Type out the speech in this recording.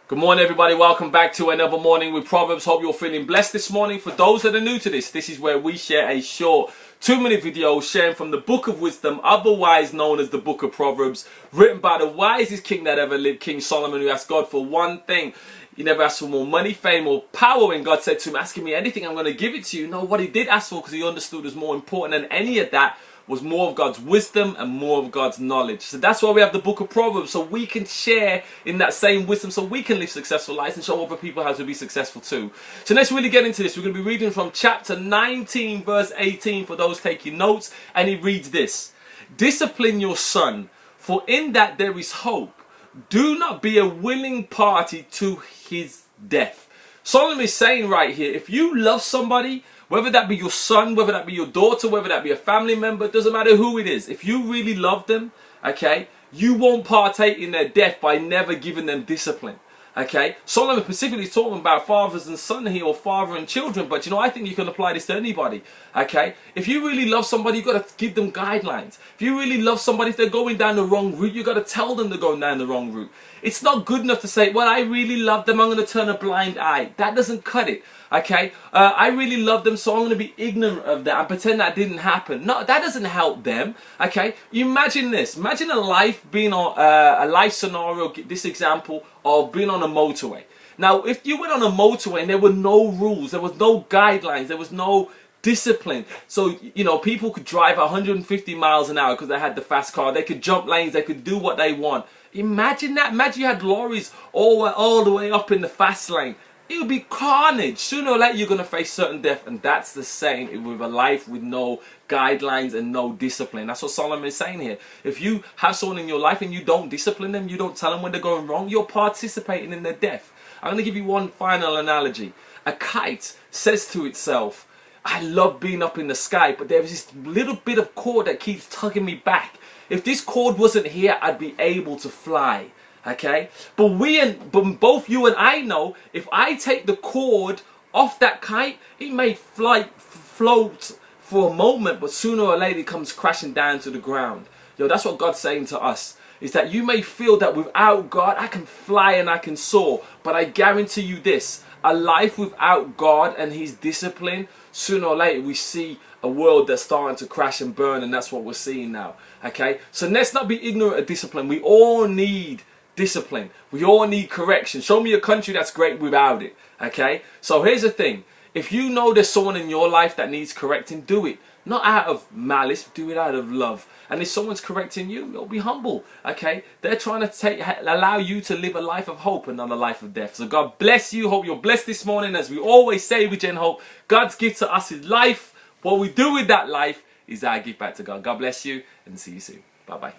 Good morning, everybody. Welcome back to another morning with Proverbs. Hope you're feeling blessed this morning. For those that are new to this is where we share a short 2-minute video sharing from the book of wisdom, otherwise known as the book of Proverbs, written by the wisest king that ever lived, King Solomon, who asked God for one thing. He never asked for more money, fame, or power. And God said to him, asking me anything, I'm going to give it to you. No, what he did ask for, because he understood was more important than any of that, was more of God's wisdom and more of God's knowledge. So that's why we have the book of Proverbs, so we can share in that same wisdom, so we can live successful lives and show other people how to be successful too. So let's really get into this. We're going to be reading from chapter 19 verse 18 for those taking notes, and he reads this: discipline your son, for in that there is hope. Do not be a willing party to his death. Solomon is saying right here, if you love somebody, whether that be your son, whether that be your daughter, whether that be a family member, it doesn't matter who it is. If you really love them, okay, you won't partake in their death by never giving them discipline. Okay, Solomon specifically is talking about fathers and sons here, or father and children, but I think you can apply this to anybody. Okay, if you really love somebody, you got to give them guidelines. If you really love somebody, if they're going down the wrong route, you got to tell them they're going down the wrong route. It's not good enough to say, well, I really love them, I'm going to turn a blind eye. That doesn't cut it. Okay, I really love them, so I'm going to be ignorant of that and pretend that didn't happen. No, that doesn't help them. Okay, you imagine this. Imagine a life being on a life scenario. This example of being on a motorway. Now, if you went on a motorway and there were no rules, there was no guidelines, there was no discipline, so people could drive 150 miles an hour because they had the fast car. They could jump lanes, they could do what they want. Imagine that. Imagine you had lorries all the way up in the fast lane. It would be carnage. Sooner or later you're going to face certain death, and that's the same with a life with no guidelines and no discipline. That's what Solomon is saying here. If you have someone in your life and you don't discipline them, you don't tell them when they're going wrong, you're participating in their death. I'm going to give you one final analogy. A kite says to itself, I love being up in the sky, but there's this little bit of cord that keeps tugging me back. If this cord wasn't here, I'd be able to fly. Okay, but both you and I know, if I take the cord off that kite, it may float for a moment, but sooner or later it comes crashing down to the ground. That's what God's saying to us, is that you may feel that without God I can fly and I can soar, but I guarantee you this: a life without God and his discipline, sooner or later we see a world that's starting to crash and burn, and that's what we're seeing now. Okay, so let's not be ignorant of discipline. We all need discipline. We all need correction. Show me a country that's great without it. Okay, so here's the thing: if you know there's someone in your life that needs correcting, do it. Not out of malice, do it out of love. And if someone's correcting you, you'll be humble. Okay, they're trying to allow you to live a life of hope and not a life of death. So God bless you. Hope you're blessed this morning. As we always say with Gen Hope, God's gift to us is life. What we do with that life is our gift back to God. God bless you, and see you soon. Bye bye.